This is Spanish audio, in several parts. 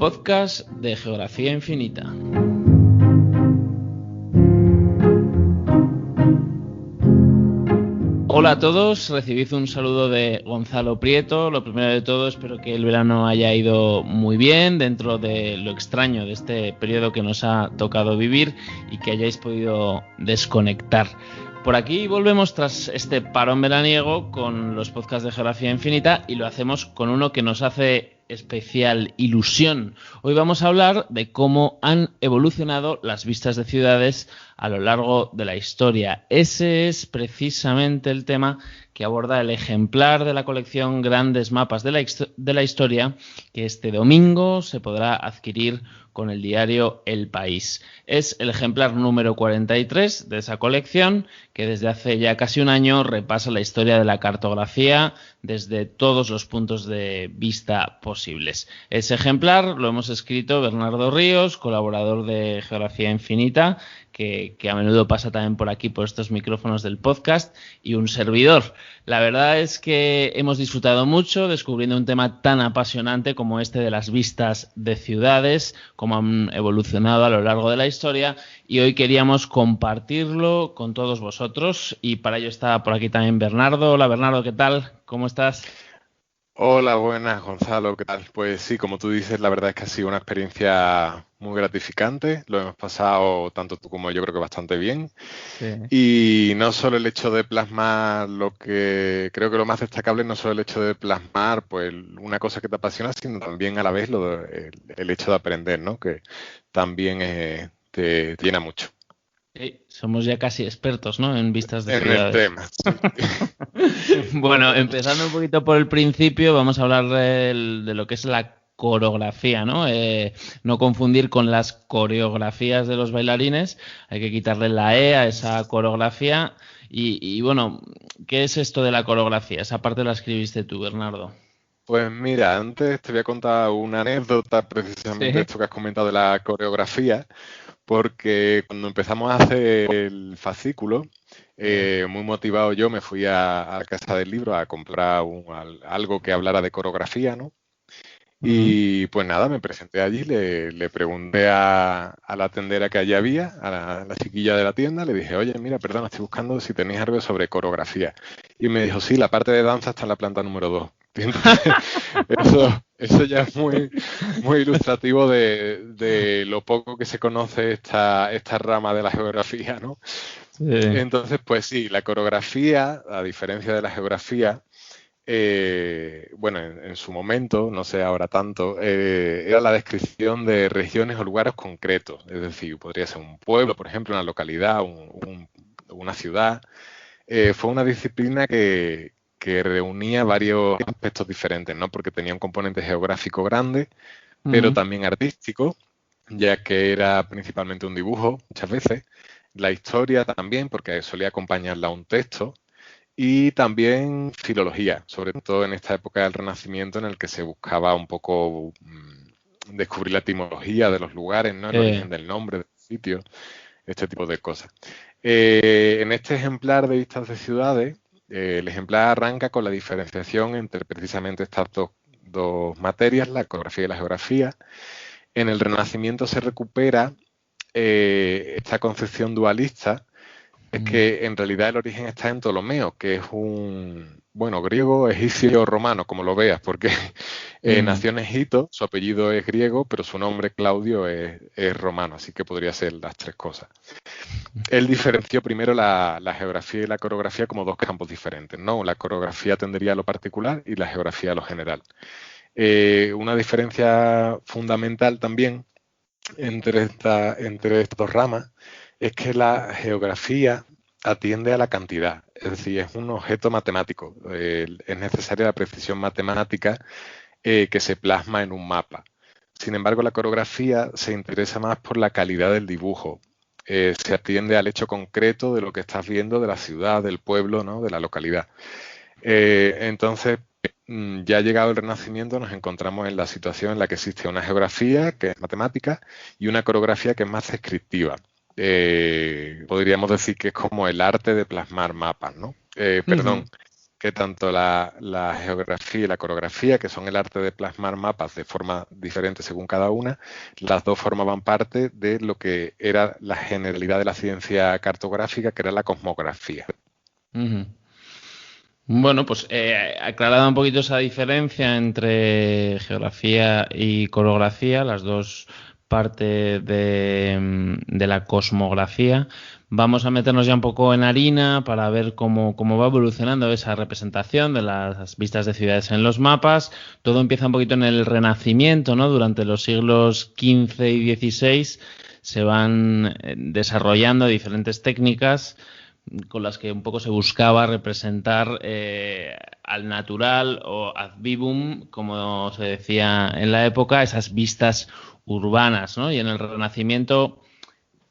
podcast de Geografía Infinita. Hola a todos, recibid un saludo de Gonzalo Prieto. Lo primero de todo, espero que el verano haya ido muy bien dentro de lo extraño de este periodo que nos ha tocado vivir y que hayáis podido desconectar. Por aquí volvemos tras este parón veraniego con los podcasts de Geografía Infinita y lo hacemos con uno que nos hace especial ilusión. Hoy vamos a hablar de cómo han evolucionado las vistas de ciudades a lo largo de la historia. Ese es precisamente el tema que aborda el ejemplar de la colección Grandes Mapas de la Historia, que este domingo se podrá adquirir con el diario El País. Es el ejemplar número 43 de esa colección, que desde hace ya casi un año repasa la historia de la cartografía desde todos los puntos de vista posibles. Ese ejemplar lo hemos escrito Bernardo Ríos, colaborador de Geografía Infinita, que a menudo pasa también por aquí, por estos micrófonos del podcast, y un servidor. La verdad es que hemos disfrutado mucho descubriendo un tema tan apasionante como este de las vistas de ciudades, cómo han evolucionado a lo largo de la historia, y hoy queríamos compartirlo con todos vosotros, y para ello está por aquí también Bernardo. Hola Bernardo, ¿qué tal? ¿Cómo estás? Hola, buenas, Gonzalo, ¿qué tal? Pues sí, como tú dices, la verdad es que ha sido una experiencia muy gratificante, lo hemos pasado tanto tú como yo creo que bastante bien. Sí. Y no solo el hecho de plasmar lo que creo que lo más destacable, no solo el hecho de plasmar pues una cosa que te apasiona, sino también a la vez el hecho de aprender, ¿no? Que también te llena mucho. Sí, somos ya casi expertos, ¿no?, en vistas de En el ciudades. tema, sí. Bueno, empezando un poquito por el principio, vamos a hablar de lo que es la coreografía, ¿no? No confundir con las coreografías de los bailarines, hay que quitarle la E a esa coreografía. Y bueno, ¿qué es esto de la coreografía? Esa parte la escribiste tú, Bernardo. Pues mira, antes te voy a contar una anécdota, precisamente Sí. esto que has comentado de la coreografía, porque cuando empezamos a hacer el fascículo, muy motivado yo me fui a la Casa del Libro a comprar algo que hablara de coreografía, ¿no? Y pues nada, me presenté allí, le pregunté a la tendera que allí había, a la chiquilla de la tienda, le dije, oye, mira, perdona, estoy buscando si tenéis algo sobre coreografía. Y me dijo, sí, la parte de danza está en la planta número 2. Entonces, eso ya es muy ilustrativo de lo poco que se conoce esta rama de la geografía, ¿no? Sí. Entonces, pues sí, la coreografía, a diferencia de la geografía, bueno, en su momento, no sé ahora tanto, era la descripción de regiones o lugares concretos. Es decir, podría ser un pueblo, por ejemplo, una localidad, una ciudad. Fue una disciplina que reunía varios aspectos diferentes, ¿no? Porque tenía un componente geográfico grande, pero también artístico, ya que era principalmente un dibujo muchas veces. La historia también, porque solía acompañarla a un texto. Y también filología, sobre todo en esta época del Renacimiento en el que se buscaba un poco descubrir la etimología de los lugares, ¿no? El origen del nombre del sitio, este tipo de cosas. En este ejemplar de vistas de ciudades, el ejemplar arranca con la diferenciación entre precisamente estas dos materias, la coreografía y la geografía. En el Renacimiento se recupera esta concepción dualista. Es que en realidad el origen está en Ptolomeo, que es un, bueno, griego, egipcio, romano, como lo veas, porque nació en Egipto, su apellido es griego, pero su nombre, Claudio, es romano, así que podría ser las tres cosas. Él diferenció primero la geografía y la coreografía como dos campos diferentes, ¿no? La coreografía tendería a lo particular y la geografía a lo general. Una diferencia fundamental también entre estas dos ramas es que la geografía atiende a la cantidad, es decir, es un objeto matemático. Es necesaria la precisión matemática que se plasma en un mapa. Sin embargo, la coreografía se interesa más por la calidad del dibujo. Se atiende al hecho concreto de lo que estás viendo de la ciudad, del pueblo, ¿no? De la localidad. Entonces, ya llegado el Renacimiento, nos encontramos en la situación en la que existe una geografía, que es matemática, y una coreografía que es más descriptiva. Podríamos decir que es como el arte de plasmar mapas, ¿no? Perdón, que tanto la geografía y la coreografía, que son el arte de plasmar mapas de forma diferente según cada una, las dos formaban parte de lo que era la generalidad de la ciencia cartográfica, que era la cosmografía. Ujú. Bueno, pues aclarada un poquito esa diferencia entre geografía y coreografía, las dos partes de la cosmografía, vamos a meternos ya un poco en harina para ver cómo va evolucionando esa representación de las vistas de ciudades en los mapas. Todo empieza un poquito en el Renacimiento, ¿no? Durante los siglos XV y XVI se van desarrollando diferentes técnicas con las que un poco se buscaba representar al natural o ad vivum, como se decía en la época, esas vistas urbanas, ¿no? Y en el Renacimiento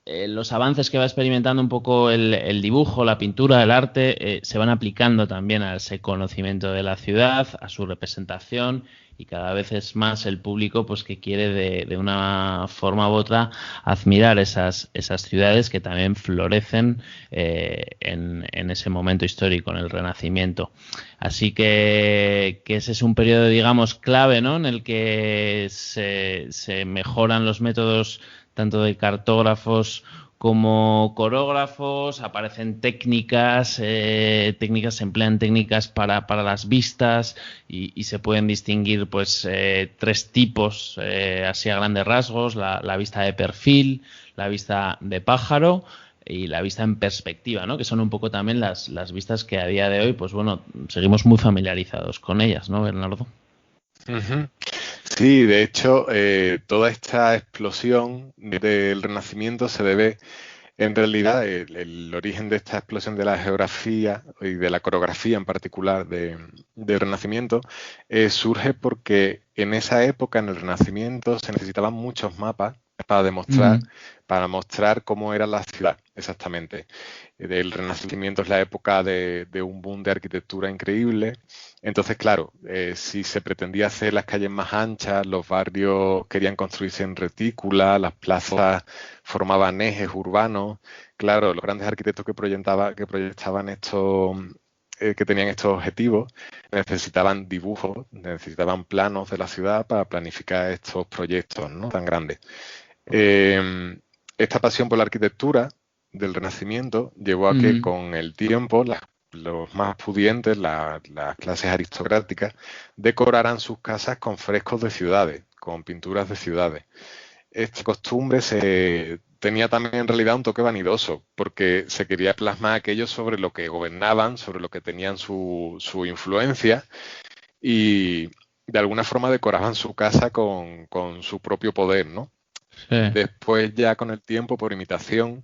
los avances que va experimentando un poco el dibujo, la pintura, el arte, se van aplicando también a ese conocimiento de la ciudad, a su representación, y cada vez es más el público pues que quiere de una forma u otra admirar esas ciudades que también florecen en ese momento histórico, en el Renacimiento. Así que ese es un periodo, digamos, clave, ¿no? En el que se mejoran los métodos tanto de cartógrafos como coreógrafos, aparecen técnicas, se emplean técnicas para las vistas y se pueden distinguir pues tres tipos así a grandes rasgos, la vista de perfil, la vista de pájaro y la vista en perspectiva, ¿no? Que son un poco también las vistas que a día de hoy, pues bueno, seguimos muy familiarizados con ellas, ¿no, Bernardo? Uh-huh. Sí, de hecho, toda esta explosión del Renacimiento se debe, en realidad, el origen de esta explosión de la geografía y de la coreografía en particular del Renacimiento surge porque en esa época, en el Renacimiento, se necesitaban muchos mapas para mostrar cómo era la ciudad exactamente. El Renacimiento es la época de un boom de arquitectura increíble. Entonces, claro, si se pretendía hacer las calles más anchas, los barrios querían construirse en retícula, las plazas formaban ejes urbanos. Claro, los grandes arquitectos que proyectaban estos, que tenían estos objetivos, necesitaban dibujos, necesitaban planos de la ciudad para planificar estos proyectos, ¿no?, tan grandes. Esta pasión por la arquitectura del Renacimiento llevó a que con el tiempo los más pudientes, las clases aristocráticas, decoraran sus casas con frescos de ciudades, con pinturas de ciudades. Esta costumbre tenía también en realidad un toque vanidoso, porque se quería plasmar aquello sobre lo que gobernaban, sobre lo que tenían su influencia, y de alguna forma decoraban su casa con su propio poder, ¿no? Sí. Después, ya con el tiempo, por imitación,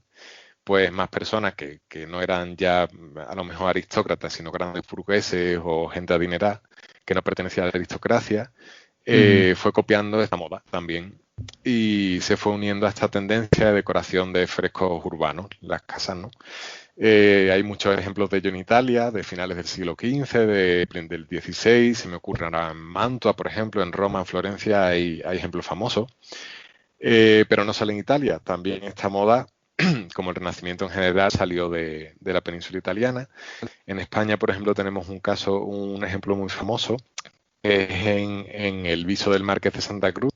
pues más personas que no eran ya a lo mejor aristócratas, sino grandes burgueses o gente adinerada que no pertenecía a la aristocracia, fue copiando esta moda también y se fue uniendo a esta tendencia de decoración de frescos urbanos, las casas, ¿no? Hay muchos ejemplos de ello en Italia, de finales del siglo XV, del XVI, se me ocurre ahora en Mantua, por ejemplo, en Roma, en Florencia, hay ejemplos famosos. Pero no solo en Italia, también esta moda, como el Renacimiento en general, salió de la península italiana. En España, por ejemplo, tenemos un ejemplo muy famoso, es en el viso del Marqués de Santa Cruz.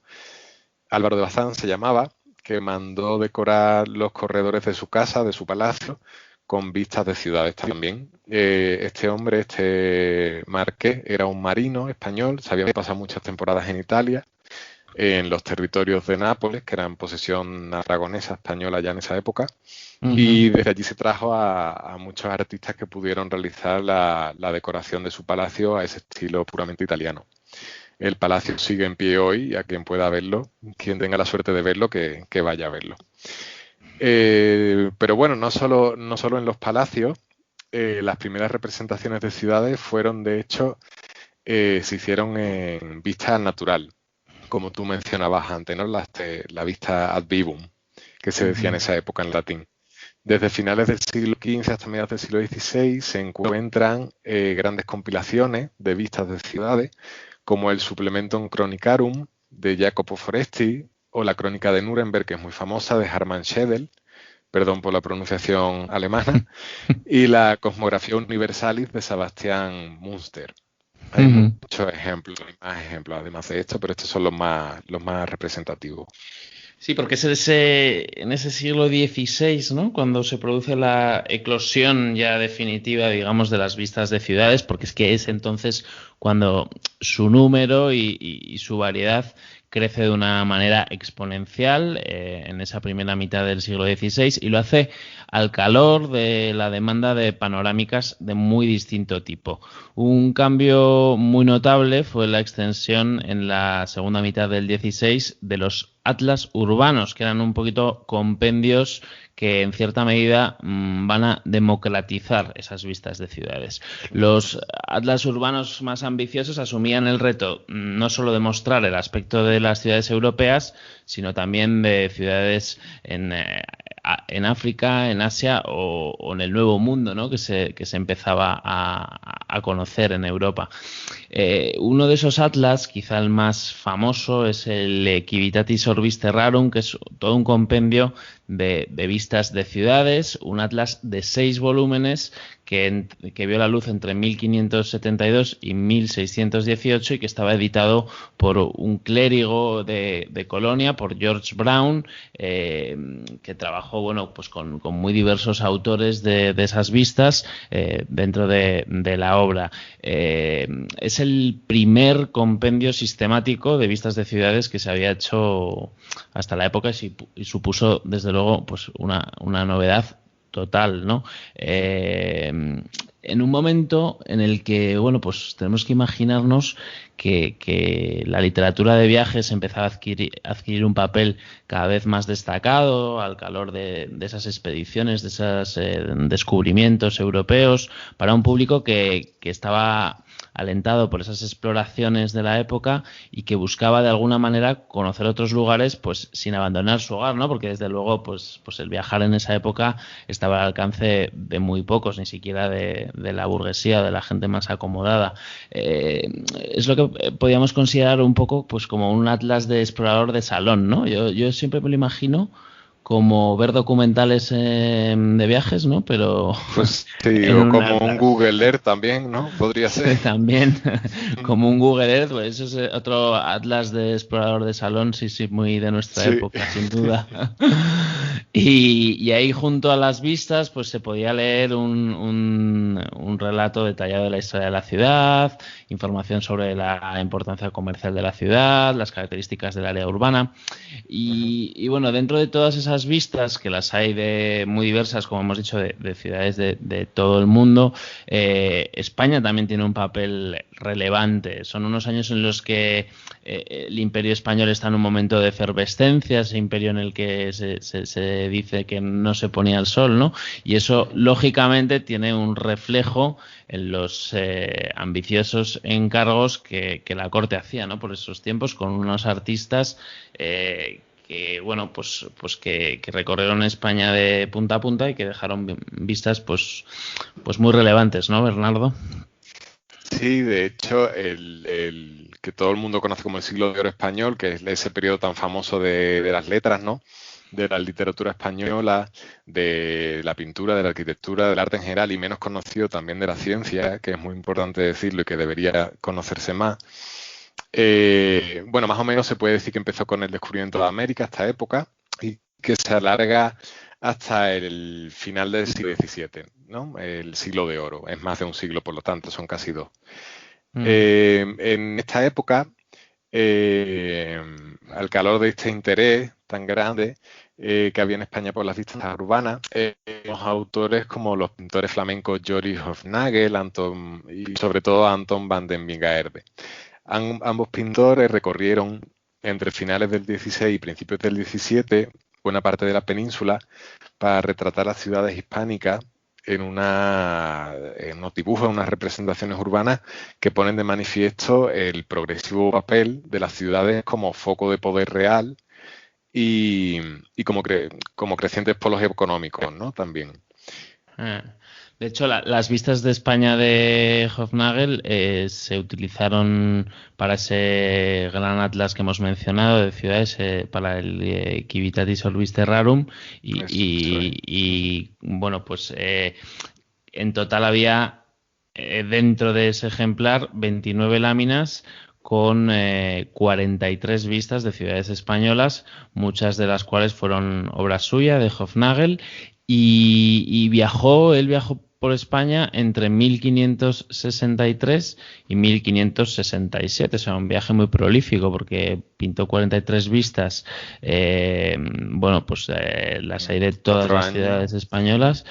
Álvaro de Bazán se llamaba, que mandó decorar los corredores de su casa, de su palacio, con vistas de ciudades también. Este hombre, este marqués, era un marino español, se había pasado muchas temporadas en Italia, en los territorios de Nápoles, que eran posesión aragonesa, española ya en esa época, y desde allí se trajo a muchos artistas que pudieron realizar la decoración de su palacio a ese estilo puramente italiano. El palacio sigue en pie hoy, y a quien pueda verlo, quien tenga la suerte de verlo, que vaya a verlo. Pero bueno, no solo en los palacios, las primeras representaciones de ciudades fueron, de hecho, se hicieron en vista natural, como tú mencionabas antes, ¿no? La vista ad vivum, que se decía en esa época en latín. Desde finales del siglo XV hasta mediados del siglo XVI se encuentran grandes compilaciones de vistas de ciudades, como el Supplementum Chronicarum de Jacopo Foresti, o la Crónica de Nuremberg, que es muy famosa, de Hermann Schedel, perdón por la pronunciación alemana, y la Cosmografía Universalis de Sebastian Münster. Hay muchos ejemplos, hay más ejemplos además de esto, pero estos son los más representativos. Sí, porque es en ese siglo XVI, ¿no? Cuando se produce la eclosión ya definitiva, digamos, de las vistas de ciudades, porque es que es entonces cuando su número y su variedad crece de una manera exponencial en esa primera mitad del siglo XVI, y lo hace al calor de la demanda de panorámicas de muy distinto tipo. Un cambio muy notable fue la extensión en la segunda mitad del XVI de los atlas urbanos, que eran un poquito compendios que en cierta medida van a democratizar esas vistas de ciudades. Los atlas urbanos más ambiciosos asumían el reto no solo de mostrar el aspecto de las ciudades europeas, sino también de ciudades en África, en Asia o en el Nuevo Mundo, ¿no? que se empezaba a conocer en Europa. Uno de esos atlas, quizá el más famoso, es el Civitatis Orbis Terrarum, que es todo un compendio de vistas de ciudades, un atlas de 6 volúmenes que vio la luz entre 1572 y 1618 y que estaba editado por un clérigo de Colonia, por George Brown, que trabajó pues con muy diversos autores de esas vistas dentro de la obra. Es el primer compendio sistemático de vistas de ciudades que se había hecho hasta la época y supuso desde luego pues una novedad total, ¿no? En un momento en el que, bueno, pues tenemos que imaginarnos que la literatura de viajes empezaba a adquirir un papel cada vez más destacado al calor de esas expediciones, de esos descubrimientos europeos, para un público que estaba alentado por esas exploraciones de la época y que buscaba de alguna manera conocer otros lugares pues sin abandonar su hogar, ¿no? Porque desde luego pues el viajar en esa época estaba al alcance de muy pocos, ni siquiera de la burguesía, de la gente más acomodada. Es lo que podríamos considerar un poco pues como un atlas de explorador de salón, ¿no? Yo siempre me lo imagino como ver documentales de viajes, ¿no? Pero pues sí, o como un Google Earth también, ¿no? Podría ser. Sí, también como un Google Earth, pues eso es otro atlas de explorador de salón, sí, muy de nuestra época, sin duda. Y ahí junto a las vistas, pues se podía leer un relato detallado de la historia de la ciudad, información sobre la importancia comercial de la ciudad, las características del área urbana. Y bueno, dentro de todas esas vistas, que las hay de muy diversas, como hemos dicho, de ciudades de todo el mundo, España también tiene un papel relevante. Son unos años en los que el Imperio español está en un momento de efervescencia, ese imperio en el que se dice que no se ponía el sol, ¿no? Y eso, lógicamente, tiene un reflejo en los ambiciosos encargos que la corte hacía, ¿no? Por esos tiempos, con unos artistas que bueno, pues que recorrieron España de punta a punta y que dejaron vistas pues muy relevantes, ¿no, Bernardo? Sí, de hecho, el que todo el mundo conoce como el siglo de oro español, que es ese periodo tan famoso de las letras, ¿no? De la literatura española, de la pintura, de la arquitectura, del arte en general y menos conocido también de la ciencia, que es muy importante decirlo y que debería conocerse más. Bueno, más o menos se puede decir que empezó con el descubrimiento de América, esta época, y que se alarga hasta el final del siglo XVII, ¿no? El siglo de oro. Es más de un siglo, por lo tanto, son casi 2. En esta época, al calor de este interés tan grande que había en España por las vistas urbanas, los autores como los pintores flamencos Joris Hofnagel y sobre todo Anton van den Wingaerde. Ambos pintores recorrieron entre finales del 16 y principios del 17 buena parte de la península para retratar las ciudades hispánicas en unos dibujos, unas representaciones urbanas que ponen de manifiesto el progresivo papel de las ciudades como foco de poder real y como crecientes polos económicos, ¿no? También. De hecho, las vistas de España de Hofnagel se utilizaron para ese gran atlas que hemos mencionado de ciudades, para el Civitatis Orbis Terrarum y, bueno, pues en total había dentro de ese ejemplar 29 láminas con 43 vistas de ciudades españolas, muchas de las cuales fueron obra suya, de Hofnagel, y él viajó por España entre 1563 y 1567, o sea, un viaje muy prolífico porque pintó 43 vistas, bueno, pues las hay de todas las ciudades españolas,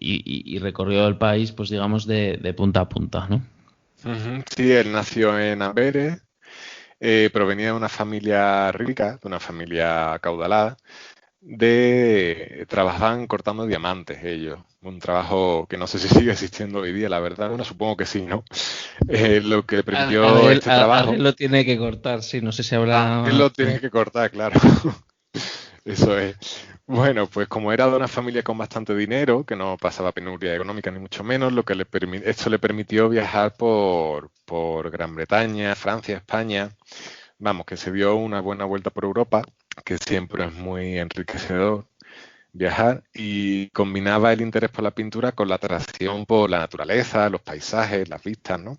y recorrió el país, pues digamos, de punta a punta, ¿no? Sí, él nació en Amberes, provenía de una familia rica, de una familia acaudalada, trabajaban cortando diamantes ellos, un trabajo que no sé si sigue existiendo hoy día, la verdad, bueno, supongo que sí, ¿no? Lo que le permitió este trabajo... Él lo tiene que cortar, sí, no sé si habrá... él lo tiene que cortar, claro. Eso es. Bueno, pues como era de una familia con bastante dinero, que no pasaba penuria económica ni mucho menos, esto le permitió viajar por Gran Bretaña, Francia, España. Vamos, que se dio una buena vuelta por Europa, que siempre es muy enriquecedor viajar, y combinaba el interés por la pintura con la atracción por la naturaleza, los paisajes, las vistas, ¿no?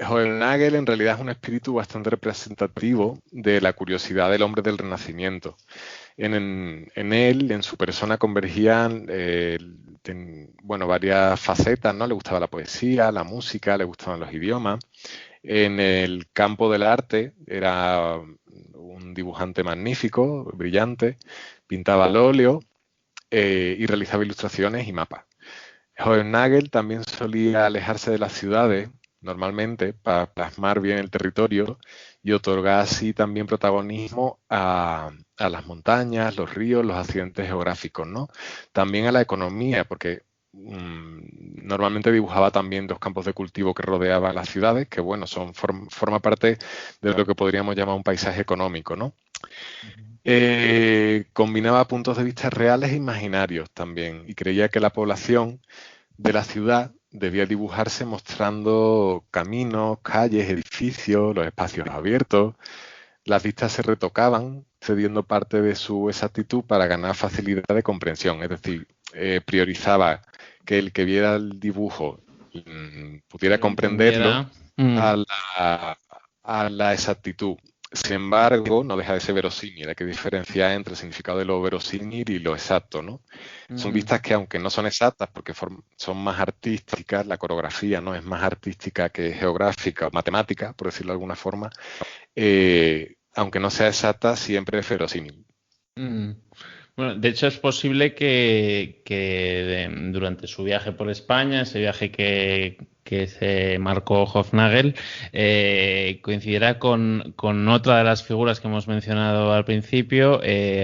Hofnagel en realidad es un espíritu bastante representativo de la curiosidad del hombre del Renacimiento. En él, en su persona, convergían varias facetas, ¿no? Le gustaba la poesía, la música, le gustaban los idiomas. En el campo del arte era un dibujante magnífico, brillante, pintaba al óleo y realizaba ilustraciones y mapas. Hofnagel también solía alejarse de las ciudades, normalmente, para plasmar bien el territorio y otorgar así también protagonismo a las montañas, los ríos, los accidentes geográficos, ¿no? También a la economía, porque normalmente dibujaba también los campos de cultivo que rodeaban las ciudades, que bueno, forma parte de lo que podríamos llamar un paisaje económico, ¿no? Combinaba puntos de vista reales e imaginarios también, y creía que la población de la ciudad debía dibujarse mostrando caminos, calles, edificios, los espacios abiertos. Las vistas se retocaban, cediendo parte de su exactitud para ganar facilidad de comprensión. Es decir, priorizaba que el que viera el dibujo pudiera comprenderlo a la exactitud. Sin embargo, no deja de ser verosímil. Hay que diferenciar entre el significado de lo verosímil y lo exacto, ¿no? Son vistas que, aunque no son exactas, porque son más artísticas, la coreografía no es más artística que geográfica o matemática, por decirlo de alguna forma, aunque no sea exacta, siempre es verosímil. Bueno, de hecho es posible que durante su viaje por España, ese viaje que se marcó Hofnagel, coincidiera con otra de las figuras que hemos mencionado al principio,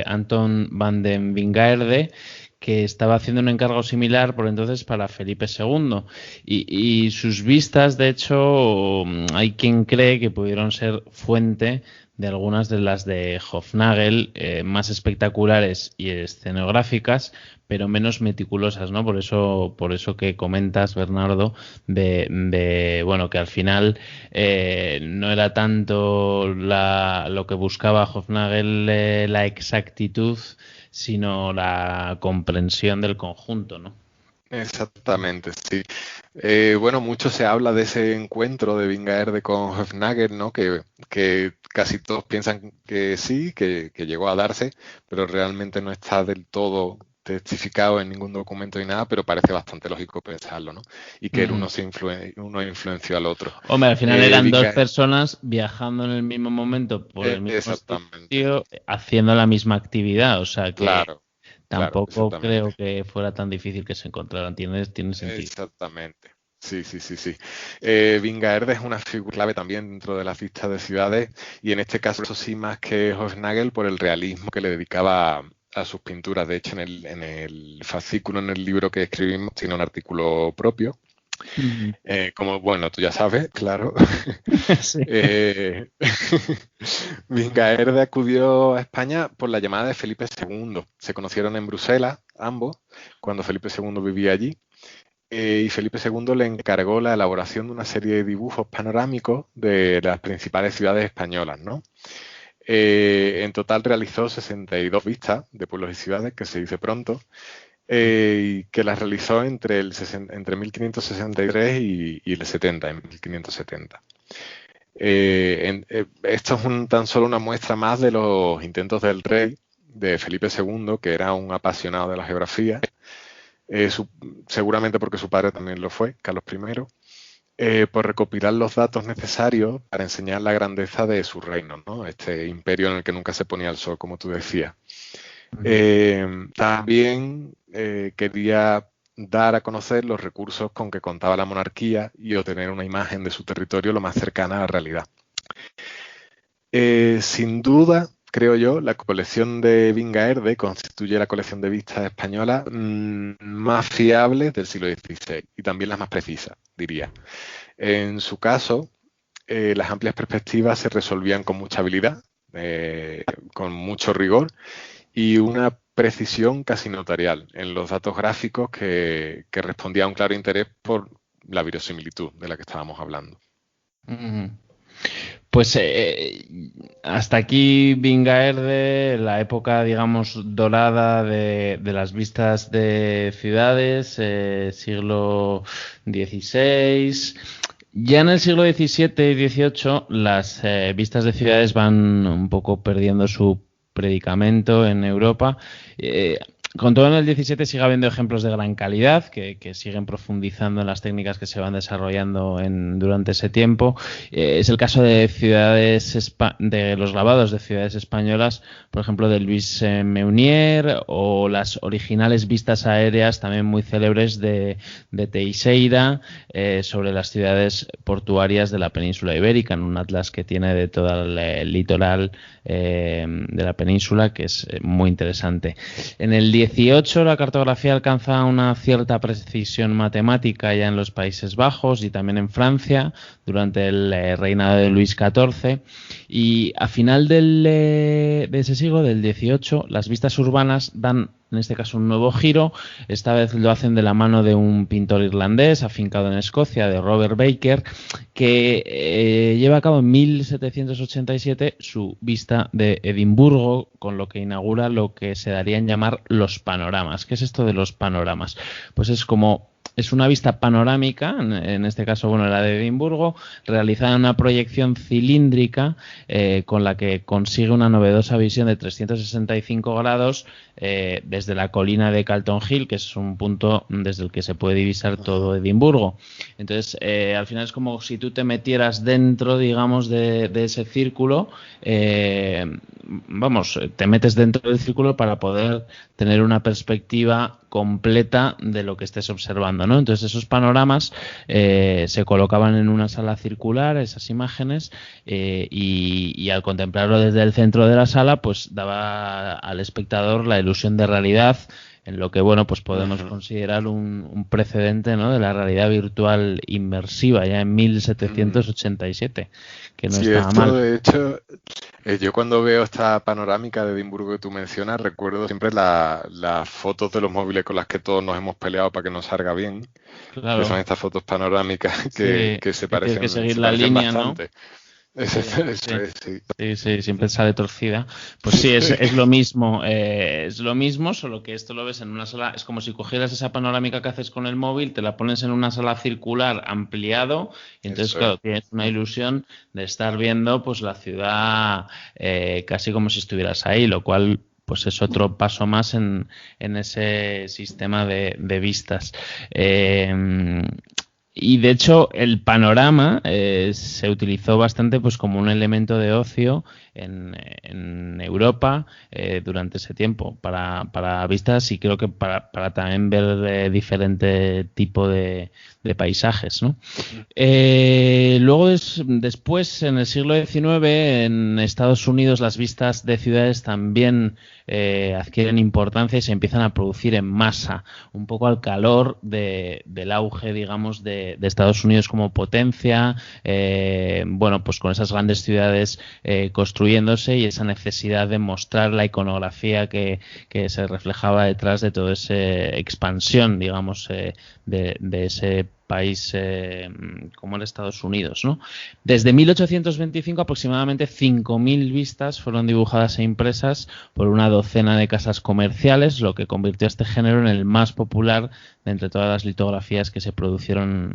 Anton van den Wingaerde, que estaba haciendo un encargo similar por entonces para Felipe II. Y sus vistas, de hecho, hay quien cree que pudieron ser fuente de algunas de las de Hofnagel, más espectaculares y escenográficas, pero menos meticulosas, ¿no? Por eso que comentas, Bernardo, bueno, que al final no era tanto lo que buscaba Hofnagel, la exactitud, sino la comprensión del conjunto, ¿no? Exactamente, sí. Bueno, mucho se habla de ese encuentro de Wingaerde con Hofnagel, ¿no? Que casi todos piensan que sí, que llegó a darse, pero realmente no está del todo testificado en ningún documento ni nada, pero parece bastante lógico pensarlo, ¿no? Y que uno influenció al otro. Hombre, al final eran dos personas viajando en el mismo momento por el mismo sitio, haciendo la misma actividad, o sea que tampoco creo que fuera tan difícil que se encontraran, tiene sentido. Exactamente. Sí. Wingaerde es una figura clave también dentro de las vistas de ciudades, y en este caso sí más que Hofnagel por el realismo que le dedicaba a sus pinturas. De hecho, en el fascículo, en el libro que escribimos, tiene un artículo propio Ujú. Como, bueno, tú ya sabes, claro. Sí. eh, Vingaerde acudió a España por la llamada de Felipe II. Se conocieron en Bruselas, ambos, cuando Felipe II vivía allí. Y Felipe II le encargó la elaboración de una serie de dibujos panorámicos de las principales ciudades españolas, ¿no? En total realizó 62 vistas de pueblos y ciudades, que se dice pronto, y que las realizó entre 1563 y el 70, en 1570. Esto es tan solo una muestra más de los intentos del rey, de Felipe II, que era un apasionado de la geografía, seguramente porque su padre también lo fue, Carlos I, por recopilar los datos necesarios para enseñar la grandeza de su reino, ¿no? Este imperio en el que nunca se ponía el sol, como tú decías. También quería dar a conocer los recursos con que contaba la monarquía y obtener una imagen de su territorio lo más cercana a la realidad. Sin duda, creo yo, la colección de Vingaerde constituye la colección de vistas española más fiable del siglo XVI y también las más precisas, diría. En su caso, las amplias perspectivas se resolvían con mucha habilidad, con mucho rigor y una precisión casi notarial en los datos gráficos que respondía a un claro interés por la verosimilitud de la que estábamos hablando. Ujú. Pues hasta aquí Vingaerde, la época, digamos, dorada de las vistas de ciudades, siglo XVI. Ya en el siglo XVII y XVIII las vistas de ciudades van un poco perdiendo su predicamento en Europa. Eh, con todo, en el 17 sigue habiendo ejemplos de gran calidad que siguen profundizando en las técnicas que se van desarrollando durante ese tiempo. Es el caso de de los grabados de ciudades españolas, por ejemplo, de Luis Meunier, o las originales vistas aéreas también muy célebres de Teixeira sobre las ciudades portuarias de la península ibérica, en un atlas que tiene de todo el litoral de la península, que es muy interesante. En el 18 la cartografía alcanza una cierta precisión matemática ya en los Países Bajos y también en Francia durante el reinado de Luis XIV, y a final de ese siglo, del 18, las vistas urbanas dan, en este caso, un nuevo giro. Esta vez lo hacen de la mano de un pintor irlandés afincado en Escocia, de Robert Baker, que lleva a cabo en 1787 su vista de Edimburgo, con lo que inaugura lo que se daría en llamar los panoramas. ¿Qué es esto de los panoramas? Pues es una vista panorámica, en este caso, bueno, la de Edimburgo, realizada en una proyección cilíndrica con la que consigue una novedosa visión de 365 grados desde la colina de Calton Hill, que es un punto desde el que se puede divisar todo Edimburgo. Entonces, al final es como si tú te metieras dentro, digamos, de ese círculo. Te metes dentro del círculo para poder tener una perspectiva completa de lo que estés observando, ¿no? Entonces, esos panoramas se colocaban en una sala circular, esas imágenes, y al contemplarlo desde el centro de la sala, pues daba al espectador la ilusión de realidad, en lo que, bueno, pues podemos considerar un precedente, ¿no?, de la realidad virtual inmersiva, ya en 1787, que no Sí, estaba esto mal. de hecho, yo cuando veo esta panorámica de Edimburgo que tú mencionas, recuerdo siempre las fotos de los móviles con las que todos nos hemos peleado para que nos salga bien, que son Claro, estas fotos panorámicas sí, que se que tienes que parecen, seguir se la parecen línea, ¿no? bastante. Sí, Eso sí, es, sí. sí, sí, siempre sale torcida. Pues sí, es lo mismo, solo que esto lo ves en una sala. Es como si cogieras esa panorámica que haces con el móvil, te la pones en una sala circular ampliado, y entonces, Eso es. claro, tienes una ilusión de estar viendo pues la ciudad casi como si estuvieras ahí, lo cual pues es otro paso más en ese sistema de vistas. Y de hecho el panorama se utilizó bastante pues como un elemento de ocio en Europa durante ese tiempo para vistas, y creo que para también ver diferente tipo de paisajes, ¿no? Luego, después, en el siglo XIX, en Estados Unidos, las vistas de ciudades también adquieren importancia y se empiezan a producir en masa, un poco al calor del auge, digamos, de Estados Unidos como potencia, bueno, pues con esas grandes ciudades construyéndose y esa necesidad de mostrar la iconografía que se reflejaba detrás de toda esa expansión, digamos, de ese país como en Estados Unidos, ¿no? Desde 1825 aproximadamente 5.000 vistas fueron dibujadas e impresas por una docena de casas comerciales, lo que convirtió a este género en el más popular de entre todas las litografías que se produjeron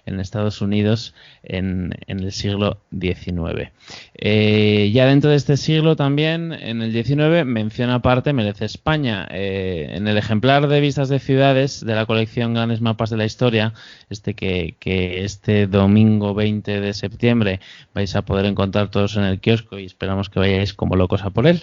en Estados Unidos en el siglo XIX. Ya dentro de este siglo también, en el XIX, mención aparte merece España. En el ejemplar de vistas de ciudades de la colección Grandes Mapas de la Historia, que este domingo 20 de septiembre vais a poder encontrar todos en el kiosco y esperamos que vayáis como locos a por él.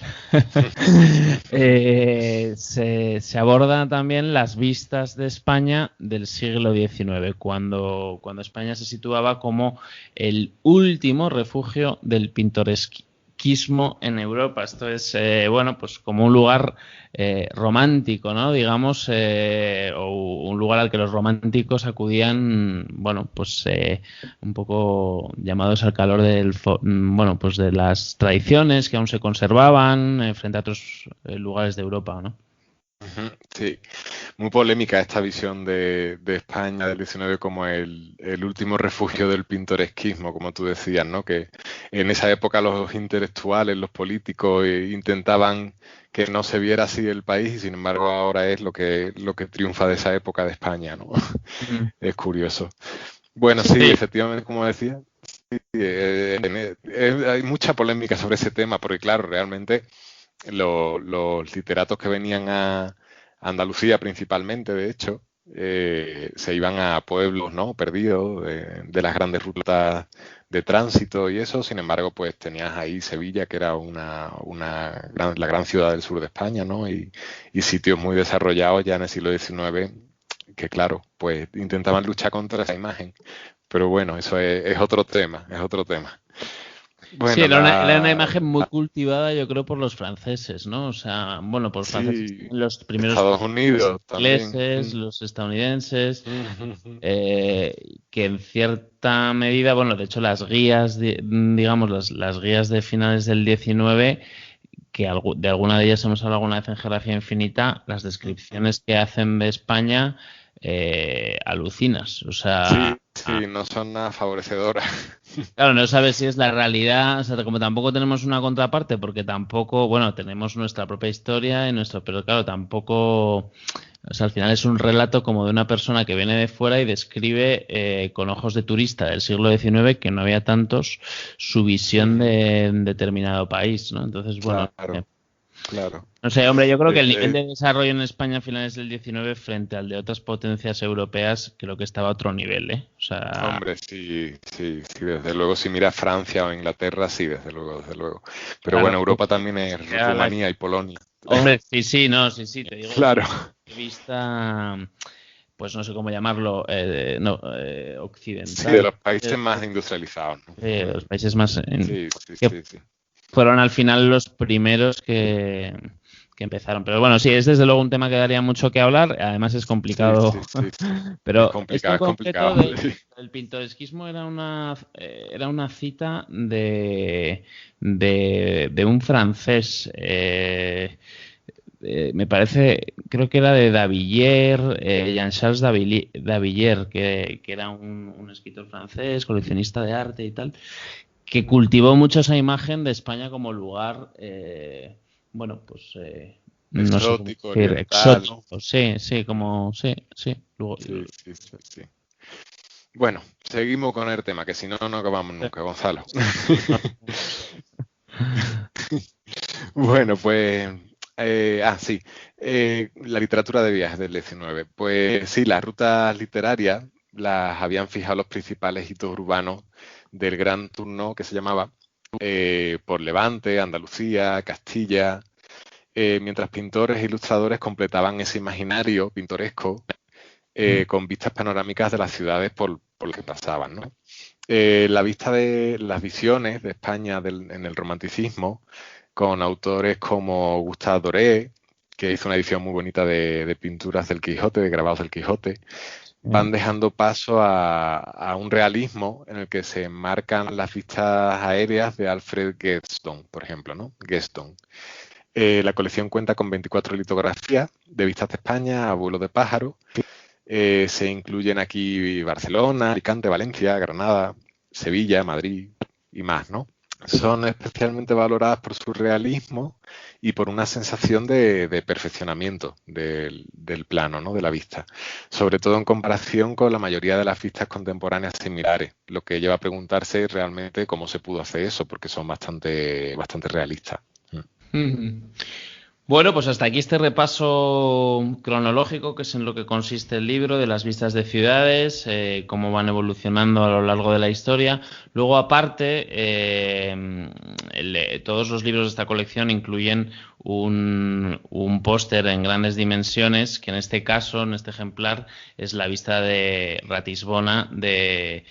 Se abordan también las vistas de España del siglo XIX, cuando España se situaba como el último refugio del pintoresquismo en Europa. Esto es, bueno, pues como un lugar romántico, ¿no? Digamos, o un lugar al que los románticos acudían, bueno, pues un poco llamados al calor bueno, pues de las tradiciones que aún se conservaban frente a otros lugares de Europa, ¿no? Sí, muy polémica esta visión de España del 19 como el último refugio del pintoresquismo, como tú decías, ¿no? Que en esa época los intelectuales, los políticos intentaban que no se viera así el país y sin embargo ahora es lo que triunfa de esa época de España, ¿no? Es curioso. Bueno, sí, efectivamente, como decía, sí, hay mucha polémica sobre ese tema porque claro, realmente los literatos que venían a Andalucía principalmente, de hecho, se iban a pueblos, ¿no?, perdidos de las grandes rutas de tránsito y eso. Sin embargo, pues tenías ahí Sevilla, que era la gran ciudad del sur de España, ¿no? Y sitios muy desarrollados ya en el siglo XIX que, claro, pues intentaban luchar contra esa imagen. Pero bueno, eso es otro tema, es otro tema. Bueno, sí, era una imagen muy cultivada, yo creo, por los franceses, ¿no? O sea, bueno, por los franceses, los primeros Estados Unidos ingleses, también. Los estadounidenses, que en cierta medida, bueno, de hecho las guías, digamos, las guías de finales del 19, que de alguna de ellas hemos hablado alguna vez en Geografía Infinita, las descripciones que hacen de España, alucinas, o sea... Sí, no son nada favorecedoras. Claro, no sabes si es la realidad, o sea, como tampoco tenemos una contraparte, porque tampoco, bueno, tenemos nuestra propia historia y pero claro, tampoco, o sea, al final es un relato como de una persona que viene de fuera y describe con ojos de turista del siglo XIX, que no había tantos, su visión de determinado país, ¿no? Entonces, bueno... Claro. No sé, hombre, yo creo que el nivel de desarrollo en España a finales del 19 frente al de otras potencias europeas creo que estaba a otro nivel, ¿eh? O sea... Hombre, sí, desde luego. Si miras Francia o Inglaterra, sí, desde luego. Pero claro, bueno, Europa también es Rumanía y Polonia. Hombre, sí, te digo. Claro. Vista, pues no sé cómo llamarlo, occidental. Sí, de los países más industrializados, ¿no? De los países más... Sí. Fueron al final los primeros que empezaron. Pero bueno, sí, es desde luego un tema que daría mucho que hablar. Además es complicado. Sí. Pero es complicado. El pintoresquismo era una cita de un francés. Me parece, creo que era de Daviller, Jean-Charles Daviller, que era un escritor francés, coleccionista de arte y tal, que cultivó mucho esa imagen de España como lugar, bueno, pues... exótico, no sé exótico, ¿no? Sí. Luego, sí. Bueno, seguimos con el tema, que si no, no acabamos nunca, Gonzalo. Bueno, pues... la literatura de viajes del 19. Pues sí, las rutas literarias las habían fijado los principales hitos urbanos del Gran Turno, que se llamaba, por Levante, Andalucía, Castilla, mientras pintores e ilustradores completaban ese imaginario pintoresco con vistas panorámicas de las ciudades por lo que pasaban, ¿no? La vista de las visiones de España en el romanticismo, con autores como Gustave Doré, que hizo una edición muy bonita de pinturas del Quijote, de grabados del Quijote, van dejando paso a un realismo en el que se enmarcan las vistas aéreas de Alfred Gaston, por ejemplo, ¿no? Gaston. La colección cuenta con 24 litografías de vistas de España a vuelo de pájaro. Se incluyen aquí Barcelona, Alicante, Valencia, Granada, Sevilla, Madrid y más, ¿no? Son especialmente valoradas por su realismo y por una sensación de perfeccionamiento del plano, ¿no? De la vista, sobre todo en comparación con la mayoría de las vistas contemporáneas similares, lo que lleva a preguntarse realmente cómo se pudo hacer eso, porque son bastante realistas. Bueno, pues hasta aquí este repaso cronológico, que es en lo que consiste el libro, de las vistas de ciudades, cómo van evolucionando a lo largo de la historia. Luego, aparte, todos los libros de esta colección incluyen un póster en grandes dimensiones, que en este caso, en este ejemplar, es la vista de Ratisbona de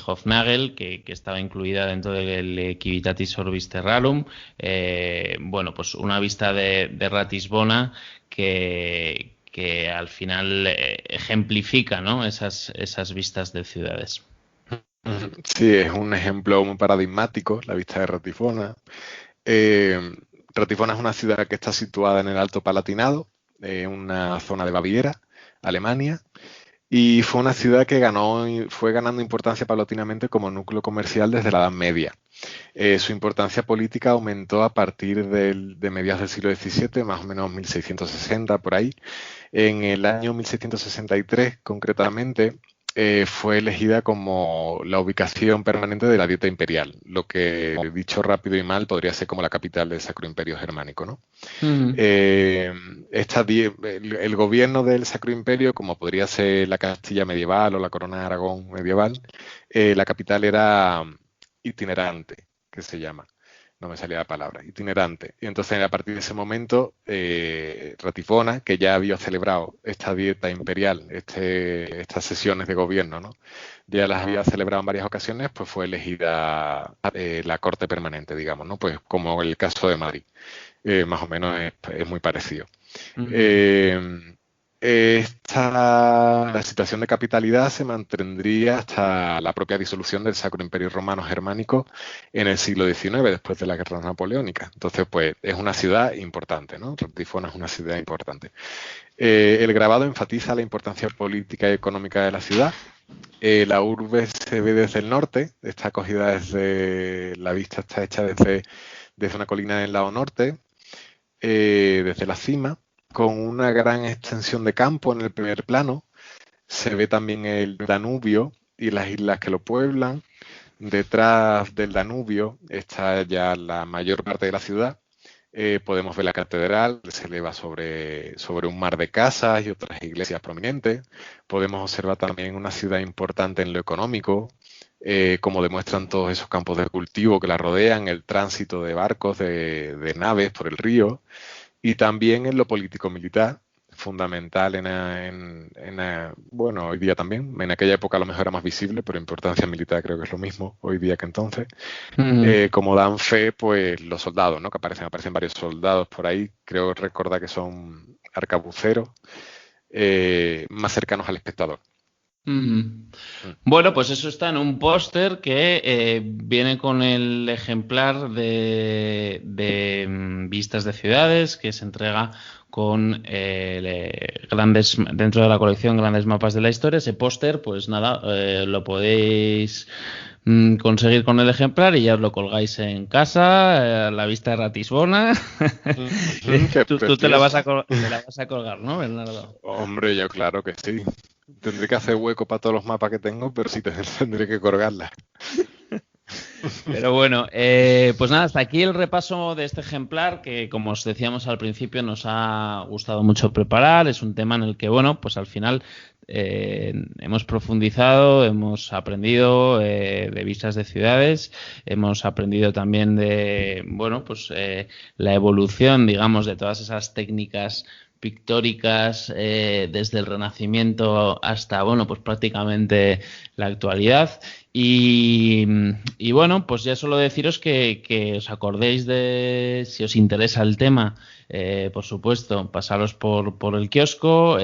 Hofnagel, que estaba incluida dentro del Civitatis Orbis Terrarum. Bueno, pues una vista de Ratisbona que al final ejemplifica, ¿no? esas vistas de ciudades. Sí, es un ejemplo muy paradigmático, la vista de Ratisbona. Ratisbona es una ciudad que está situada en el Alto Palatinado, una zona de Baviera, Alemania, y fue una ciudad que fue ganando importancia paulatinamente como núcleo comercial desde la Edad Media. Su importancia política aumentó a partir de mediados del siglo XVII, más o menos 1660, por ahí. En el año 1663, concretamente, fue elegida como la ubicación permanente de la Dieta Imperial, lo que, dicho rápido y mal, podría ser como la capital del Sacro Imperio Germánico, ¿no? El gobierno del Sacro Imperio, como podría ser la Castilla medieval o la Corona de Aragón medieval, la capital era itinerante, que se llama. No me salía la palabra, itinerante. Y entonces, a partir de ese momento, Ratisbona, que ya había celebrado esta dieta imperial, estas sesiones de gobierno, ¿no? Ya las había celebrado en varias ocasiones, pues fue elegida la corte permanente, digamos, ¿no? Pues como el caso de Madrid. Más o menos es muy parecido. La situación de capitalidad se mantendría hasta la propia disolución del Sacro Imperio Romano Germánico en el siglo XIX, después de la Guerra Napoleónica. Entonces, pues, es una ciudad importante, ¿no? Ratisbona es una ciudad importante. El grabado enfatiza la importancia política y económica de la ciudad. La urbe se ve desde el norte, está acogida la vista está hecha desde una colina en el lado norte, desde la cima, con una gran extensión de campo en el primer plano. Se ve también el Danubio y las islas que lo pueblan. Detrás del Danubio está ya la mayor parte de la ciudad. Podemos ver la catedral, que se eleva sobre un mar de casas y otras iglesias prominentes. Podemos observar también una ciudad importante en lo económico, como demuestran todos esos campos de cultivo que la rodean, el tránsito de barcos, de naves por el río. Y también en lo político-militar, fundamental bueno, hoy día también. En aquella época a lo mejor era más visible, pero importancia militar creo que es lo mismo hoy día que entonces. Como dan fe, pues los soldados, ¿no? Que aparecen varios soldados por ahí. Creo recordar que son arcabuceros más cercanos al espectador. Bueno, pues eso está en un póster que viene con el ejemplar de vistas de ciudades, que se entrega con dentro de la colección Grandes Mapas de la Historia. Ese póster, pues nada, lo podéis conseguir con el ejemplar y ya os lo colgáis en casa, la vista de Ratisbona. Tú te la vas a colgar, ¿no, Bernardo? Hombre, yo claro que sí. Tendré que hacer hueco para todos los mapas que tengo, pero sí tendré que colgarla. Pero bueno, pues nada, hasta aquí el repaso de este ejemplar que, como os decíamos al principio, nos ha gustado mucho preparar. Es un tema en el que, bueno, pues al final hemos profundizado, hemos aprendido de vistas de ciudades, hemos aprendido también de, bueno, pues la evolución, digamos, de todas esas técnicas pictóricas desde el Renacimiento hasta, bueno, pues prácticamente la actualidad. Y bueno, pues ya solo deciros que os acordéis de, si os interesa el tema, por supuesto, pasaros por el kiosco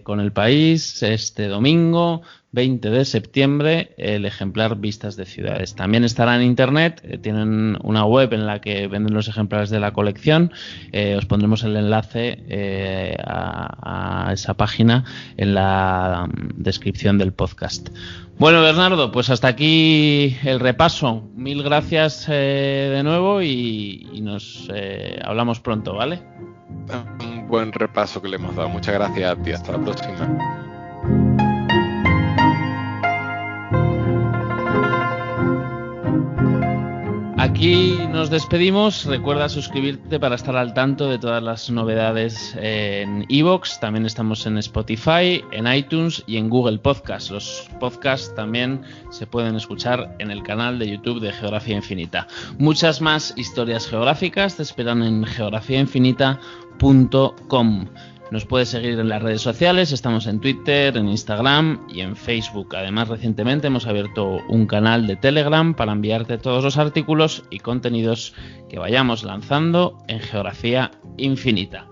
con El País este domingo 20 de septiembre, el ejemplar Vistas de Ciudades. También estará en internet, tienen una web en la que venden los ejemplares de la colección. Os pondremos el enlace a esa página en la descripción del podcast. Bueno, Bernardo, pues hasta aquí el repaso. Mil gracias de nuevo y nos hablamos pronto, ¿vale? Un buen repaso que le hemos dado. Muchas gracias a ti. Hasta la próxima. Aquí nos despedimos. Recuerda suscribirte para estar al tanto de todas las novedades en iVoox. También estamos en Spotify, en iTunes y en Google Podcast. Los podcasts también se pueden escuchar en el canal de YouTube de Geografía Infinita. Muchas más historias geográficas te esperan en geografiainfinita.com. Nos puedes seguir en las redes sociales, estamos en Twitter, en Instagram y en Facebook. Además, recientemente hemos abierto un canal de Telegram para enviarte todos los artículos y contenidos que vayamos lanzando en Geografía Infinita.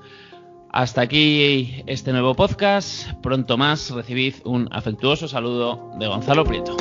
Hasta aquí este nuevo podcast. Pronto más, recibid un afectuoso saludo de Gonzalo Prieto.